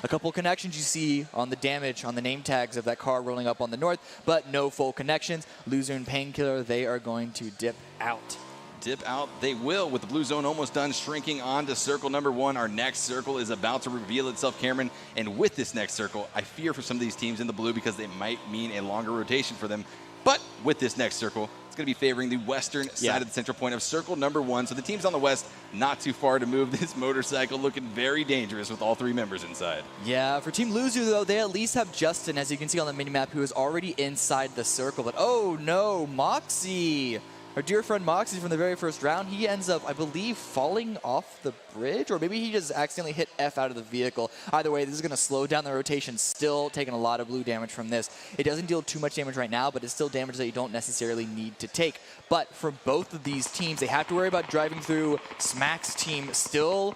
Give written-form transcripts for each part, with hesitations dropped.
A couple connections you see on the damage on the name tags of that car rolling up on the north, but no full connections. Loser and Painkiller, they are going to dip out. Dip out they will, with the blue zone almost done, shrinking on to circle number 1. Our next circle is about to reveal itself, Cameron. And with this next circle, I fear for some of these teams in the blue because they might mean a longer rotation for them. But with this next circle, it's going to be favoring the western side of the central point of circle number 1. So the teams on the west, not too far to move. This motorcycle looking very dangerous with all 3 members inside. Yeah, for Team Loser, though, they at least have Justin, as you can see on the minimap, who is already inside the circle. But oh no, Moxie! Our dear friend Moxie from the very first round, he ends up, I believe, falling off the bridge, or maybe he just accidentally hit F out of the vehicle. Either way, this is going to slow down the rotation, still taking a lot of blue damage from this. It doesn't deal too much damage right now, but it's still damage that you don't necessarily need to take. But for both of these teams, they have to worry about driving through. Smack's team still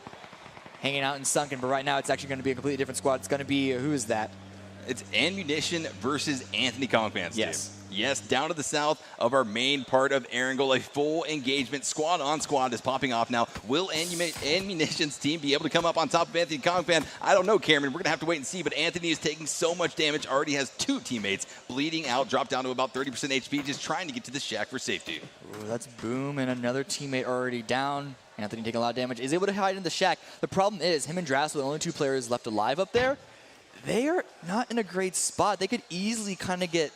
hanging out in Sunken, but right now it's actually going to be a completely different squad. It's going to be, who is that? It's Ammunition versus Anthony Conkman's team. Yes. Yes, down to the south of our main part of Erangel, a full engagement squad on squad is popping off now. Will Ammunition's team be able to come up on top of Anthony Conkman? I don't know, Cameron. We're going to have to wait and see, but Anthony is taking so much damage, already has 2 teammates bleeding out, dropped down to about 30% HP, just trying to get to the shack for safety. Ooh, that's Boom, and another teammate already down. Anthony taking a lot of damage, is able to hide in the shack. The problem is, him and Drassel, the only 2 players left alive up there, they are not in a great spot. They could easily kind of get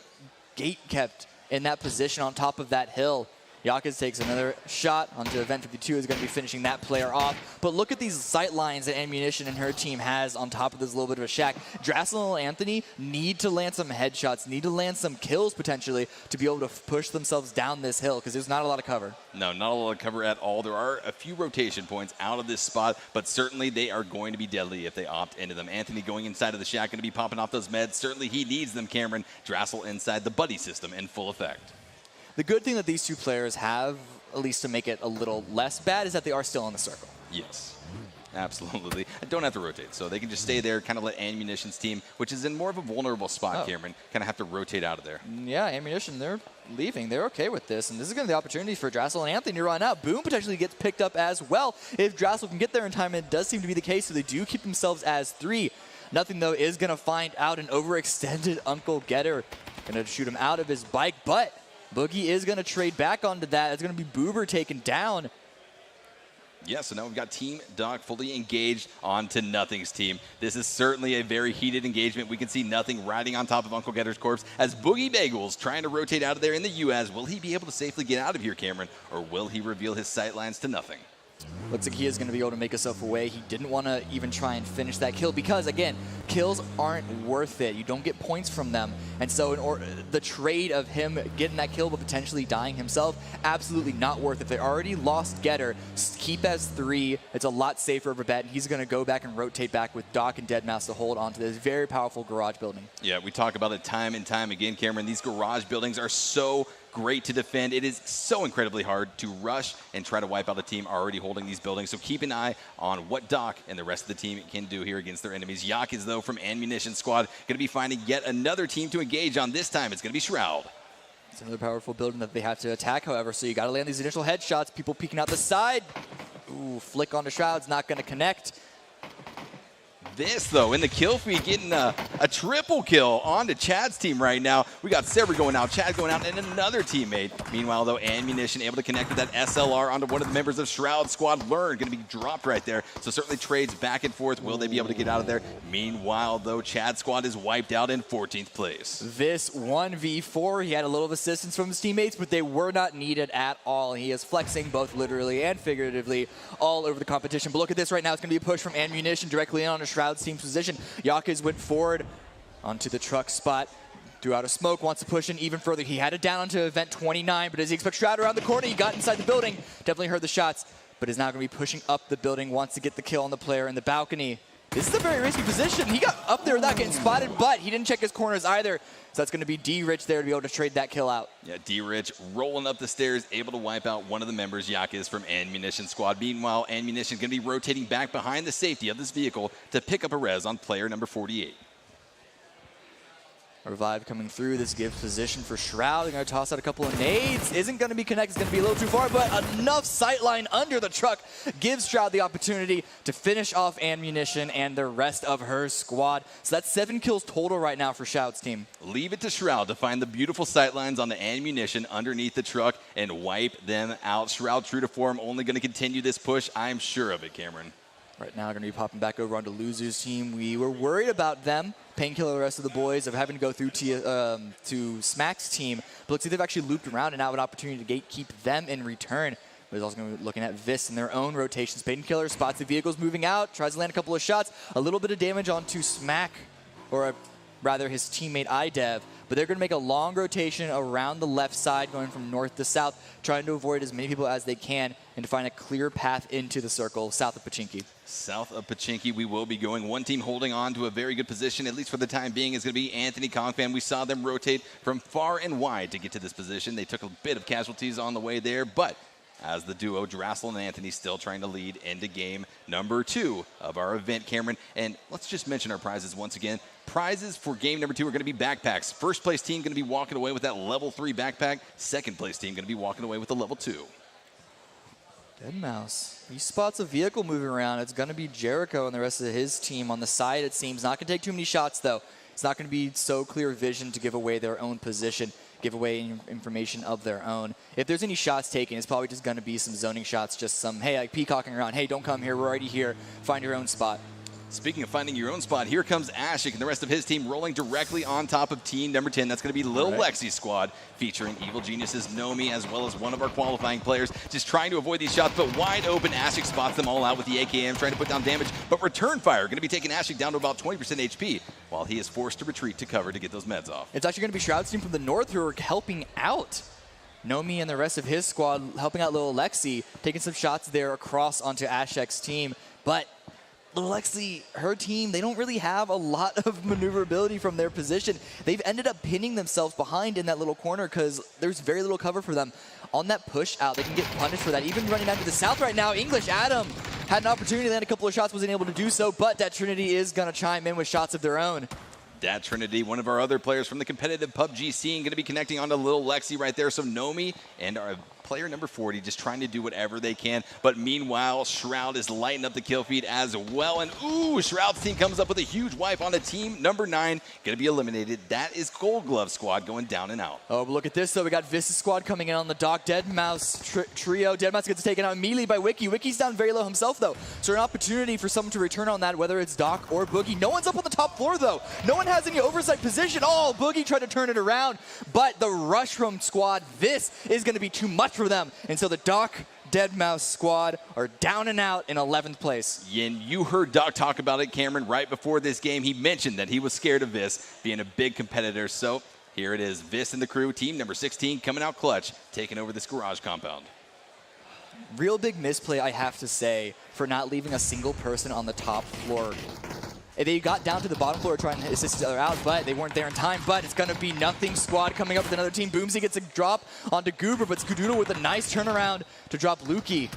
gate kept in that position on top of that hill. Yakas takes another shot onto Event 52, is going to be finishing that player off. But look at these sight lines that Ammunition and her team has on top of this little bit of a shack. Drassel and Anthony need to land some headshots, need to land some kills potentially to be able to push themselves down this hill because there's not a lot of cover. No, not a lot of cover at all. There are a few rotation points out of this spot, but certainly they are going to be deadly if they opt into them. Anthony going inside of the shack, going to be popping off those meds. Certainly he needs them, Cameron. Drassel inside the buddy system in full effect. The good thing that these 2 players have, at least to make it a little less bad, is that they are still in the circle. Yes, absolutely. And don't have to rotate, so they can just stay there, kind of let Ammunition's team, which is in more of a vulnerable spot, Cameron, kind of have to rotate out of there. Yeah, Ammunition, they're leaving. They're okay with this, and this is going to be the opportunity for Drassel and Anthony to run out. Boom potentially gets picked up as well if Drassel can get there in time, and it does seem to be the case, so they do keep themselves as 3. Nothing, though, is going to find out an overextended Uncle Getter. Going to shoot him out of his bike, but Boogie is going to trade back onto that. It's going to be Boober taken down. Yeah, so now we've got Team Doc fully engaged onto Nothing's team. This is certainly a very heated engagement. We can see Nothing riding on top of Uncle Getter's corpse as Boogie Bagels trying to rotate out of there in the US. Will he be able to safely get out of here, Cameron, or will he reveal his sightlines to Nothing? Looks like he is going to be able to make himself away. He didn't want to even try and finish that kill because, again, kills aren't worth it. You don't get points from them. And so the trade of him getting that kill but potentially dying himself, absolutely not worth it. They already lost Getter. Keep as 3. It's a lot safer of a bet. He's going to go back and rotate back with Doc and Deadmau5 to hold on to this very powerful garage building. Yeah, we talk about it time and time again, Cameron. These garage buildings are so great to defend. It is so incredibly hard to rush and try to wipe out a team already holding these buildings. So keep an eye on what Doc and the rest of the team can do here against their enemies. Yakas, though, from Ammunition Squad, going to be finding yet another team to engage on. This time it's going to be Shroud. It's another powerful building that they have to attack, however, so you got to land these initial headshots. People peeking out the side. Ooh, flick onto Shroud's not going to connect. This, though, in the kill feed, getting a triple kill onto Chad's team right now. We got Sever going out, Chad going out, and another teammate. Meanwhile, though, Ammunition able to connect with that SLR onto one of the members of Shroud Squad. Learn, going to be dropped right there. So certainly trades back and forth. Will they be able to get out of there? Meanwhile, though, Chad Squad is wiped out in 14th place. This 1v4, he had a little assistance from his teammates, but they were not needed at all. He is flexing both literally and figuratively all over the competition. But look at this right now. It's going to be a push from Ammunition directly in on a Shroud team's position. Yakas went forward onto the truck spot, threw out a smoke, wants to push in even further. He had it down onto event 29, but as he expects Shroud around the corner, he got inside the building. Definitely heard the shots, but is now going to be pushing up the building, wants to get the kill on the player in the balcony. This is a very risky position. He got up there without getting spotted, but he didn't check his corners either. So that's going to be D-Rich there to be able to trade that kill out. Yeah, D-Rich rolling up the stairs, able to wipe out one of the members, Yakas, from Ammunition Squad. Meanwhile, Ammunition is going to be rotating back behind the safety of this vehicle to pick up a res on player number 48. Revive coming through. This gives position for Shroud. They're going to toss out a couple of nades. Isn't going to be connected. It's going to be a little too far, but enough sightline under the truck gives Shroud the opportunity to finish off Ammunition and the rest of her squad. So that's 7 kills total right now for Shroud's team. Leave it to Shroud to find the beautiful sightlines on the Ammunition underneath the truck and wipe them out. Shroud, true to form, only going to continue this push. I'm sure of it, Cameron. Right now, going to be popping back over onto Luzu's team. We were worried about them, Painkiller, the rest of the boys, of having to go through to Smack's team. But looks like they've actually looped around and now have an opportunity to gatekeep them in return. But he's also going to be looking at Vis in their own rotations. Painkiller spots the vehicles moving out, tries to land a couple of shots. A little bit of damage onto Smack, or rather his teammate iDev. But they're going to make a long rotation around the left side, going from north to south, trying to avoid as many people as they can and to find a clear path into the circle south of Pachinki. South of Pachinki, we will be going. One team holding on to a very good position, at least for the time being, is going to be Anthony Kongfan. We saw them rotate from far and wide to get to this position. They took a bit of casualties on the way there, but as the duo, Drassel and Anthony still trying to lead into game number 2 of our event, Cameron. And let's just mention our prizes once again. Prizes for game number 2 are going to be backpacks. First place team going to be walking away with that level 3 backpack. Second place team going to be walking away with the level 2. Deadmau5. He spots a vehicle moving around. It's going to be Jericho and the rest of his team on the side, it seems. Not going to take too many shots, though. It's not going to be so clear vision to give away their own position, give away information of their own. If there's any shots taken, it's probably just going to be some zoning shots, just some, hey, like peacocking around. Hey, don't come here. We're already here. Find your own spot. Speaking of finding your own spot, here comes Ashik and the rest of his team rolling directly on top of team number 10. That's going to be Lil Lexi's squad, featuring Evil Genius's Nomi, as well as one of our qualifying players, just trying to avoid these shots, but wide open. Ashik spots them all out with the AKM, trying to put down damage, but return fire going to be taking Ashik down to about 20% HP, while he is forced to retreat to cover to get those meds off. It's actually going to be Shroud's team from the north who are helping out. Nomi and the rest of his squad helping out Lil Lexi, taking some shots there across onto Ashek's team, but Lexi, her team, they don't really have a lot of maneuverability from their position. They've ended up pinning themselves behind in that little corner because there's very little cover for them. On that push out, they can get punished for that. Even running down to the south right now, English Adam had an opportunity to land a couple of shots, wasn't able to do so, but that Trinity is going to chime in with shots of their own. Dat Trinity, one of our other players from the competitive PUBG scene, going to be connecting onto Lil Lexi right there. So Nomi and our player number 40 just trying to do whatever they can. But meanwhile, Shroud is lighting up the kill feed as well. And ooh, Shroud's team comes up with a huge wipe on a team number 9. Going to be eliminated. That is Gold Glove squad going down and out. Oh, but look at this, though. We got Vis's squad coming in on the dock. Deadmau5 trio. Deadmau5 gets taken out immediately by Wiki. Wiki's down very low himself, though. So an opportunity for someone to return on that, whether it's Doc or Boogie. No one's up on the top floor, though. No one has any oversight position. Oh, Boogie tried to turn it around. But the rush from squad, this is going to be too much for them. And so the Doc Deadmau5 squad are down and out in 11th place. Yin, you heard Doc talk about it, Cameron, right before this game. He mentioned that he was scared of Vis being a big competitor. So here it is, Vis and the crew, team number 16, coming out clutch, taking over this garage compound. Real big misplay, I have to say, for not leaving a single person on the top floor. They got down to the bottom floor trying to assist each other out, but they weren't there in time. But it's going to be Nothing squad coming up with another team. Boomsy gets a drop onto Goober, but Skadoodle with a nice turnaround to drop Lukey.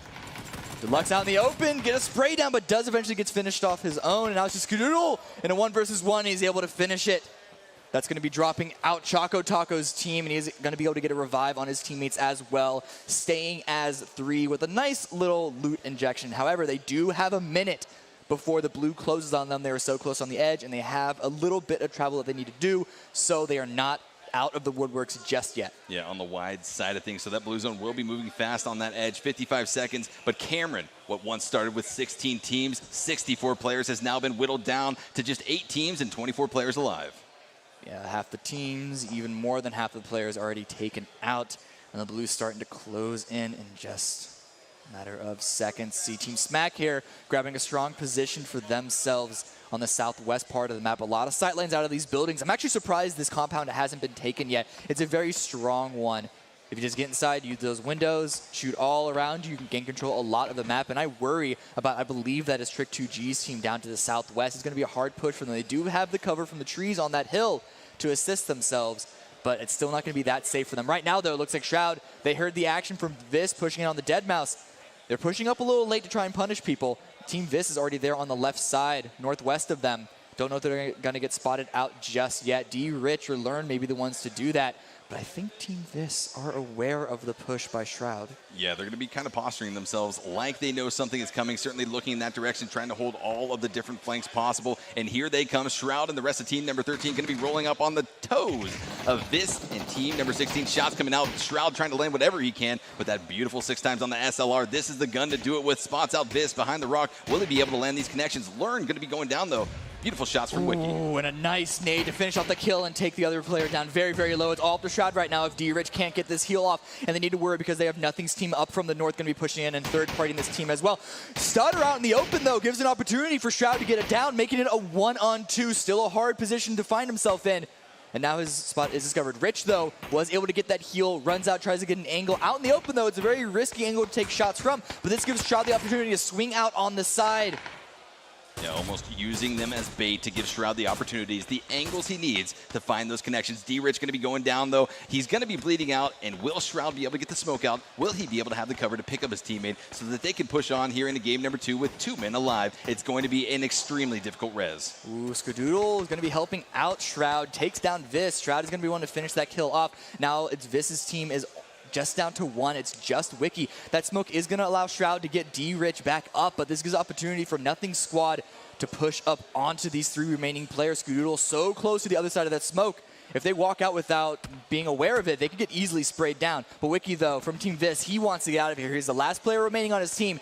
Deluxe out in the open, get a spray down, but does eventually gets finished off his own. And now it's just Skadoodle in a 1-versus-1. He's able to finish it. That's going to be dropping out Choco Taco's team, and he's going to be able to get a revive on his teammates as well, staying as 3 with a nice little loot injection. However, they do have a minute before the blue closes on them. They were so close on the edge, and they have a little bit of travel that they need to do, so they are not out of the woodworks just yet. Yeah, on the wide side of things. So that blue zone will be moving fast on that edge, 55 seconds. But Cameron, what once started with 16 teams, 64 players, has now been whittled down to just 8 teams and 24 players alive. Yeah, half the teams, even more than half the players already taken out, and the blue's starting to close in just matter of seconds. See Team Smack here grabbing a strong position for themselves on the southwest part of the map. A lot of sightlines out of these buildings. I'm actually surprised this compound hasn't been taken yet. It's a very strong one. If you just get inside, use those windows, shoot all around you can gain control a lot of the map. And I worry about, I believe that is Trick 2G's team down to the southwest. It's going to be a hard push for them. They do have the cover from the trees on that hill to assist themselves, but it's still not going to be that safe for them. Right now, though, it looks like Shroud, they heard the action from Vis pushing in on the Deadmau5. They're pushing up a little late to try and punish people. Team Vis is already there on the left side, northwest of them. Don't know if they're going to get spotted out just yet. D-Rich or Learn may be the ones to do that. But I think Team Vis are aware of the push by Shroud. Yeah, they're going to be kind of posturing themselves like they know something is coming, certainly looking in that direction, trying to hold all of the different flanks possible. And here they come. Shroud and the rest of team number 13 going to be rolling up on the toes of Vis and team number 16. Shots coming out. Shroud trying to land whatever he can with that beautiful 6 times on the SLR. This is the gun to do it with. Spots out Vis behind the rock. Will he be able to land these connections? Learn going to be going down, though. Beautiful shots from Wiki. Ooh, and a nice nade to finish off the kill and take the other player down very, very low. It's all up to Shroud right now if D-Rich can't get this heal off. And they need to worry because they have Nothing's team up from the north going to be pushing in and third-partying this team as well. Stutter out in the open, though, gives an opportunity for Shroud to get it down, making it a 1-on-2. Still a hard position to find himself in. And now his spot is discovered. Rich, though, was able to get that heal, runs out, tries to get an angle. Out in the open, though, it's a very risky angle to take shots from. But this gives Shroud the opportunity to swing out on the side. Yeah, almost using them as bait to give Shroud the opportunities, the angles he needs to find those connections. D-Rich going to be going down, though. He's going to be bleeding out, and will Shroud be able to get the smoke out? Will he be able to have the cover to pick up his teammate so that they can push on here into game number 2 with 2 men alive? It's going to be an extremely difficult res. Ooh, Skadoodle is going to be helping out Shroud. Takes down Vis. Shroud is going to be one to finish that kill off. Now it's Vis's team is just down to 1. It's just Wiki. That smoke is going to allow Shroud to get D-Rich back up, but this gives opportunity for Nothing Squad to push up onto these 3 remaining players. Skadoodle so close to the other side of that smoke. If they walk out without being aware of it, they could get easily sprayed down. But Wiki, though, from Team Vis, he wants to get out of here. He's the last player remaining on his team.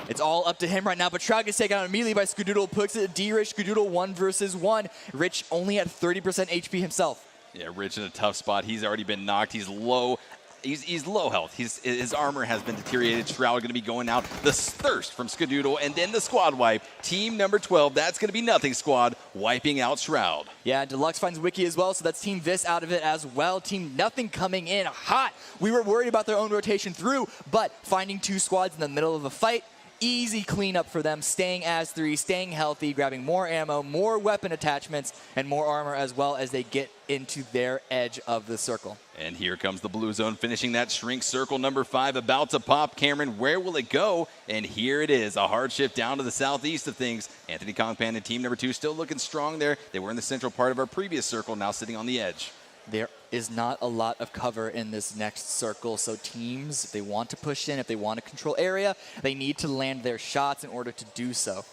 It's all up to him right now, but Shroud gets taken out immediately by Skadoodle. Puts it D-Rich, Skadoodle 1 versus 1. Rich only at 30% HP himself. Yeah, Rich in a tough spot. He's already been knocked. He's low. He's low health. His armor has been deteriorated. Shroud going to be going out. The thirst from Skadoodle, and then the squad wipe. Team number 12, that's going to be Nothing Squad, wiping out Shroud. Yeah, Deluxe finds Wiki as well, so that's Team Vis out of it as well. Team Nothing coming in hot. We were worried about their own rotation through, but finding 2 squads in the middle of a fight, easy cleanup for them, staying as 3, staying healthy, grabbing more ammo, more weapon attachments, and more armor as well as they get into their edge of the circle. And here comes the blue zone, finishing that shrink circle number 5, about to pop. Cameron, where will it go? And here it is, a hard shift down to the southeast of things. Anthony Kongpan and team number 2 still looking strong there. They were in the central part of our previous circle, now sitting on the edge. There is not a lot of cover in this next circle, so teams, if they want to push in, if they want to control area, they need to land their shots in order to do so.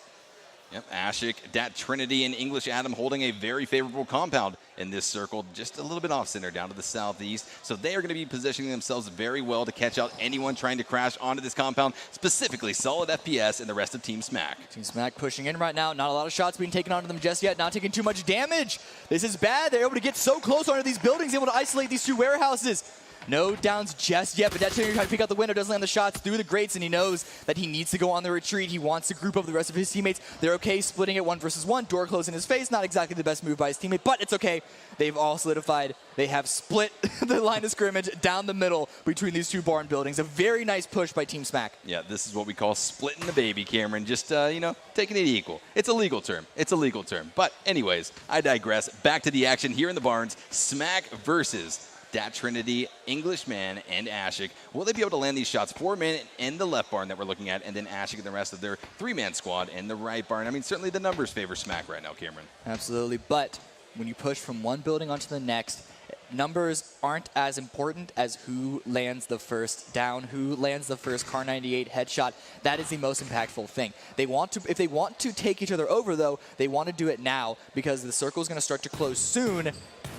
Yep, Ashik, Dat Trinity, and English Adam holding a very favorable compound in this circle, just a little bit off center down to the southeast. So they are going to be positioning themselves very well to catch out anyone trying to crash onto this compound, specifically solid FPS and the rest of Team Smack. Team Smack pushing in right now. Not a lot of shots being taken onto them just yet. Not taking too much damage. This is bad. They're able to get so close onto these buildings, able to isolate these 2 warehouses. No downs just yet, but that Trinity trying to pick out the window, doesn't land the shots through the grates, and he knows that he needs to go on the retreat. He wants to group up the rest of his teammates. They're okay splitting it 1 versus 1. Door closed in his face. Not exactly the best move by his teammate, but it's okay. They've all solidified. They have split the line of scrimmage down the middle between these 2 barn buildings. A very nice push by Team Smack. Yeah, this is what we call splitting the baby, Cameron. Just, you know, taking it equal. It's a legal term. It's a legal term. But anyways, I digress. Back to the action here in the barns. Smack versus Dat Trinity, Englishman, and Ashik. Will they be able to land these shots? 4 men in the left barn that we're looking at, and then Ashik and the rest of their 3-man squad in the right barn. I mean, certainly the numbers favor Smack right now, Cameron. Absolutely, but when you push from one building onto the next, numbers aren't as important as who lands the first down, who lands the first Car 98 headshot. That is the most impactful thing. They want to, if they want to take each other over, though, they want to do it now because the circle is going to start to close soon.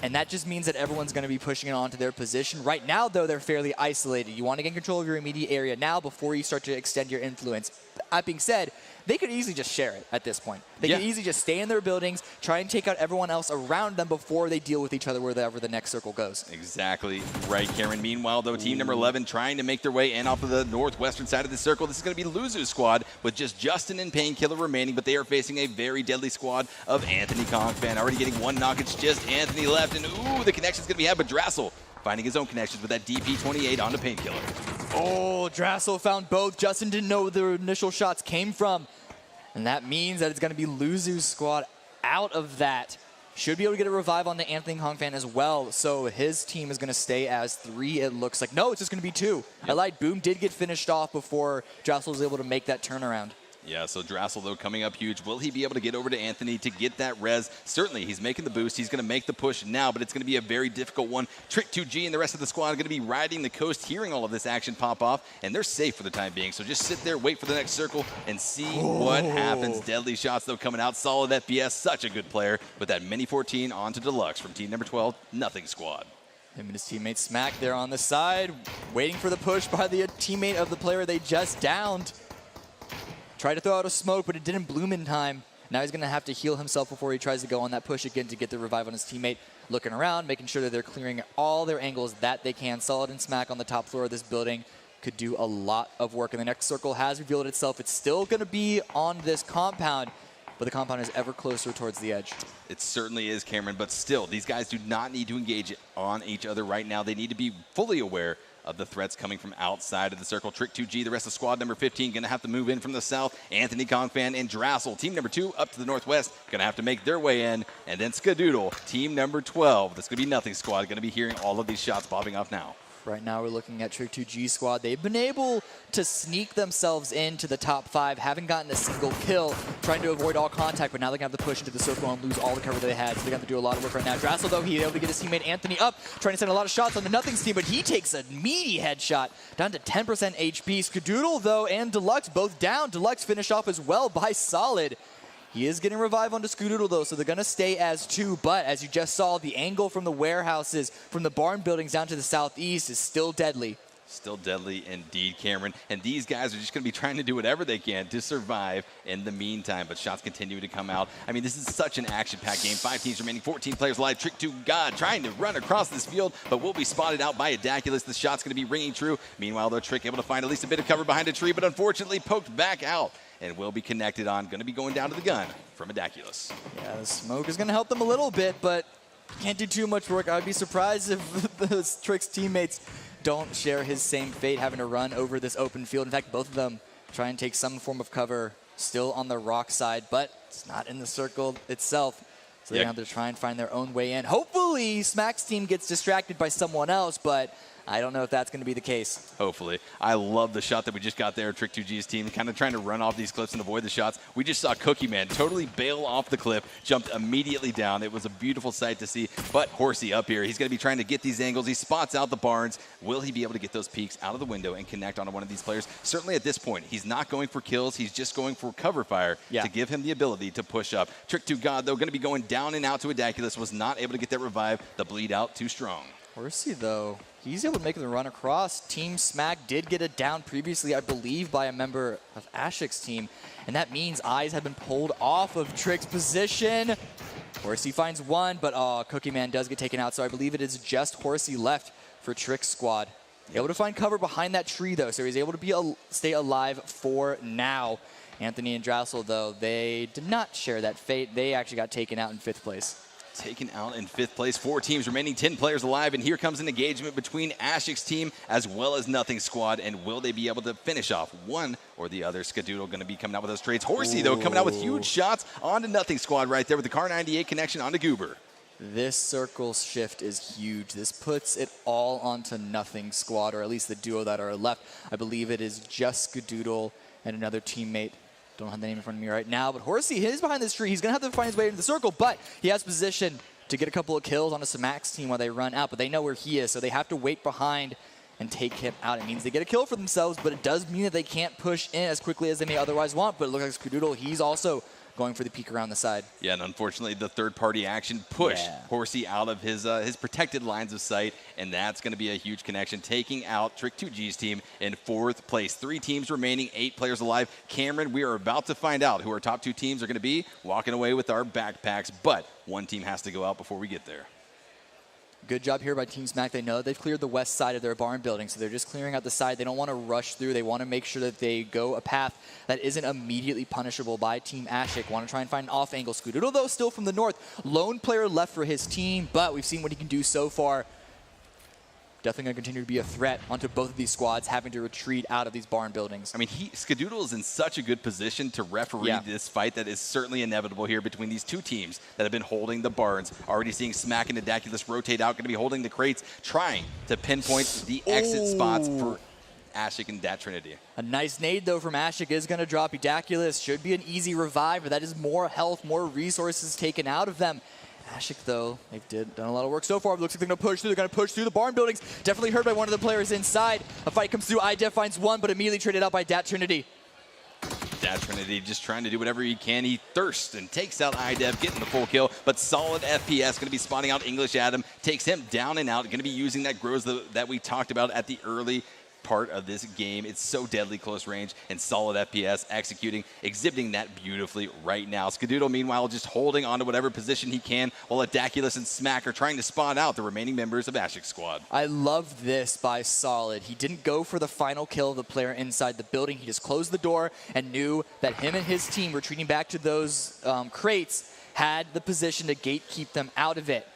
And that just means that everyone's going to be pushing it onto their position. Right now, though, they're fairly isolated. You want to get control of your immediate area now before you start to extend your influence. That being said, they could easily just share it at this point. They could easily just stay in their buildings, try and take out everyone else around them before they deal with each other wherever the next circle goes. Exactly right, Cameron. Meanwhile, though, team number 11 trying to make their way in off of the northwestern side of the circle. This is going to be Luzu's squad with just Justin and Painkiller remaining, but they are facing a very deadly squad of Anthony Kongfan. Already getting 1 knock. It's just Anthony left, and ooh, the connection's going to be had, but Drassel finding his own connections with that DP28 onto Painkiller. Oh, Drassel found both. Justin didn't know where the initial shots came from. And that means that it's going to be Luzu's squad out of that. Should be able to get a revive on the Anthony Kongfan as well. So his team is going to stay as 3, it looks like. No, it's just going to be 2. Yep. I lied. Boom did get finished off before Drassel was able to make that turnaround. Yeah, so Drassel, though, coming up huge. Will he be able to get over to Anthony to get that res? Certainly, he's making the boost. He's going to make the push now, but it's going to be a very difficult one. Trick 2G and the rest of the squad are going to be riding the coast, hearing all of this action pop off, and they're safe for the time being. So just sit there, wait for the next circle, and see what happens. Deadly shots, though, coming out. Solid FPS, such a good player. But that mini 14 on to Deluxe from team number 12, Nothing Squad. Him and his teammate Smack there on the side, waiting for the push by the teammate of the player they just downed. Tried to throw out a smoke, but it didn't bloom in time. Now he's going to have to heal himself before he tries to go on that push again to get the revive on his teammate. Looking around, making sure that they're clearing all their angles that they can. Solid and Smack on the top floor of this building could do a lot of work. And the next circle has revealed itself. It's still going to be on this compound, but the compound is ever closer towards the edge. It certainly is, Cameron, but still, these guys do not need to engage on each other right now. They need to be fully aware of the threats coming from outside of the circle. Trick 2G, the rest of squad number 15, going to have to move in from the south. Anthony Kongfan and Drassel, team number 2, up to the northwest, going to have to make their way in. And then Skadoodle, team number 12, that's going to be Nothing Squad, going to be hearing all of these shots popping off now. Right now we're looking at Trick 2G squad. They've been able to sneak themselves into the top 5, haven't gotten a single kill, trying to avoid all contact, but now they're going to have to push into the circle and lose all the cover that they had, so they're going to have to do a lot of work right now. Drassel, though, he's able to get his teammate Anthony up, trying to send a lot of shots on the Nothing's team, but he takes a meaty headshot, down to 10% HP. Skadoodle, though, and Deluxe both down. Deluxe finish off as well by Solid. He is getting revive onto Skadoodle, though, so they're going to stay as 2. But as you just saw, the angle from the warehouses, from the barn buildings down to the southeast is still deadly. Still deadly indeed, Cameron. And these guys are just going to be trying to do whatever they can to survive in the meantime. But shots continue to come out. I mean, this is such an action-packed game. 5 teams remaining, 14 players alive. Trick 2 God trying to run across this field, but will be spotted out by Adaculus. The shot's going to be ringing true. Meanwhile, though, Trick able to find at least a bit of cover behind a tree, but unfortunately poked back out and will be connected on. Going to be going down to the gun from Adaculus. Yeah, the smoke is going to help them a little bit, but can't do too much work. I'd be surprised if those Trick's teammates don't share his same fate, having to run over this open field. In fact, both of them try and take some form of cover still on the rock side, but it's not in the circle itself. So they have to try and find their own way in. Hopefully, Smack's team gets distracted by someone else, but I don't know if that's going to be the case. Hopefully. I love the shot that we just got there. Trick 2G's team kind of trying to run off these cliffs and avoid the shots. We just saw Cookie Man totally bail off the cliff, jumped immediately down. It was a beautiful sight to see. But Horsey up here, he's going to be trying to get these angles. He spots out the barns. Will he be able to get those peaks out of the window and connect onto one of these players? Certainly at this point, he's not going for kills. He's just going for cover fire to give him the ability to push up. Trick 2 God, though, going to be going down and out to Adaculus. Was not able to get that revive. The bleed out too strong. Horsey, though, he's able to make the run across. Team Smack did get it down previously, I believe, by a member of Ashik's team. And that means eyes have been pulled off of Trick's position. Horsey finds one, but Cookie Man does get taken out. So I believe it is just Horsey left for Trick's squad. Able to find cover behind that tree, though. So he's able to stay alive for now. Anthony and Drassel, though, they did not share that fate. They actually got taken out in 5th place. Taken out in 5th place. 4 teams remaining, 10 players alive, and here comes an engagement between Ashik's team as well as Nothing Squad, and will they be able to finish off one or the other? Skadoodle going to be coming out with those trades. Horsey, though, coming out with huge shots onto Nothing Squad right there with the Car 98 connection onto Goober. This circle shift is huge. This puts it all onto Nothing Squad, or at least the duo that are left. I believe it is just Skadoodle and another teammate. Don't have the name in front of me right now, but Horsey is behind this tree. He's going to have to find his way into the circle, but he has position to get a couple of kills on a Smack's team while they run out, but they know where he is, so they have to wait behind and take him out. It means they get a kill for themselves, but it does mean that they can't push in as quickly as they may otherwise want, but it looks like Skadoodle, he's also going for the peek around the side. Yeah, and unfortunately, the third-party action pushed Horsey out of his protected lines of sight, and that's going to be a huge connection, taking out Trick 2G's team in 4th place. 3 teams remaining, 8 players alive. Cameron, we are about to find out who our top 2 teams are going to be, walking away with our backpacks, but one team has to go out before we get there. Good job here by Team Smack. They know they've cleared the west side of their barn building, so they're just clearing out the side. They don't want to rush through. They want to make sure that they go a path that isn't immediately punishable by Team Ashik. Want to try and find an off-angle Skadoodle, though, still from the north. Lone player left for his team, but we've seen what he can do so far. Definitely going to continue to be a threat onto both of these squads, having to retreat out of these barn buildings. I mean, Skadoodle is in such a good position to referee this fight that is certainly inevitable here between these 2 teams that have been holding the barns. Already seeing Smack and Adaculus rotate out, going to be holding the crates, trying to pinpoint the exit spots for Ashik and Dat Trinity. A nice nade, though, from Ashik is going to drop Edaculus. Should be an easy revive, but that is more health, more resources taken out of them. Ashik, though, they've done a lot of work so far. It looks like they're going to push through. They're going to push through the barn buildings. Definitely heard by one of the players inside. A fight comes through. iDef finds one, but immediately traded out by Dat Trinity. Dat Trinity just trying to do whatever he can. He thirsts and takes out iDef, getting the full kill, but solid FPS. Going to be spotting out English Adam. Takes him down and out. Going to be using that grows that we talked about at the early part of this game. It's so deadly close range and solid FPS, exhibiting that beautifully right now. Skadoodle, meanwhile, just holding on to whatever position he can, while Edaculus and Smack are trying to spawn out the remaining members of Ashik's squad. I love this by Solid. He didn't go for the final kill of the player inside the building. He just closed the door and knew that him and his team, retreating back to those crates, had the position to gatekeep them out of it.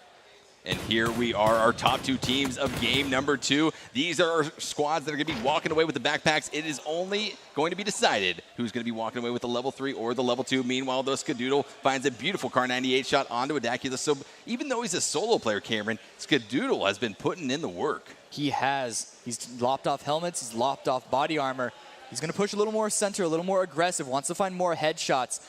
And here we are, our top two teams of game number 2. These are our squads that are going to be walking away with the backpacks. It is only going to be decided who's going to be walking away with the level 3 or the level 2. Meanwhile, though, Skadoodle finds a beautiful Kar 98 shot onto Edaculus. So even though he's a solo player, Cameron, Skadoodle has been putting in the work. He has. He's lopped off helmets. He's lopped off body armor. He's going to push a little more center, a little more aggressive, wants to find more headshots.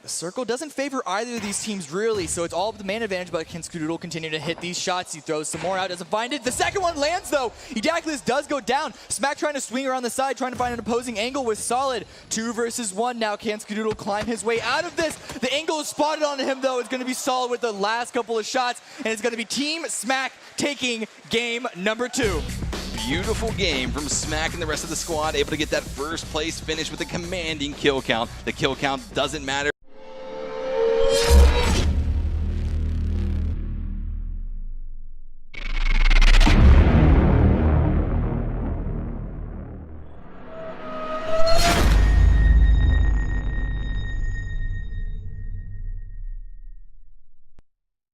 The circle doesn't favor either of these teams, really, so it's all the man advantage, but can Skadoodle continue to hit these shots? He throws some more out, doesn't find it. The second one lands, though. Edaculus does go down. Smack trying to swing around the side, trying to find an opposing angle with Solid. 2 versus 1 now. Can Skadoodle climb his way out of this? The angle is spotted on him, though. It's going to be Solid with the last couple of shots, and it's going to be Team Smack taking game number 2. Beautiful game from Smack and the rest of the squad, able to get that first place finish with a commanding kill count. The kill count doesn't matter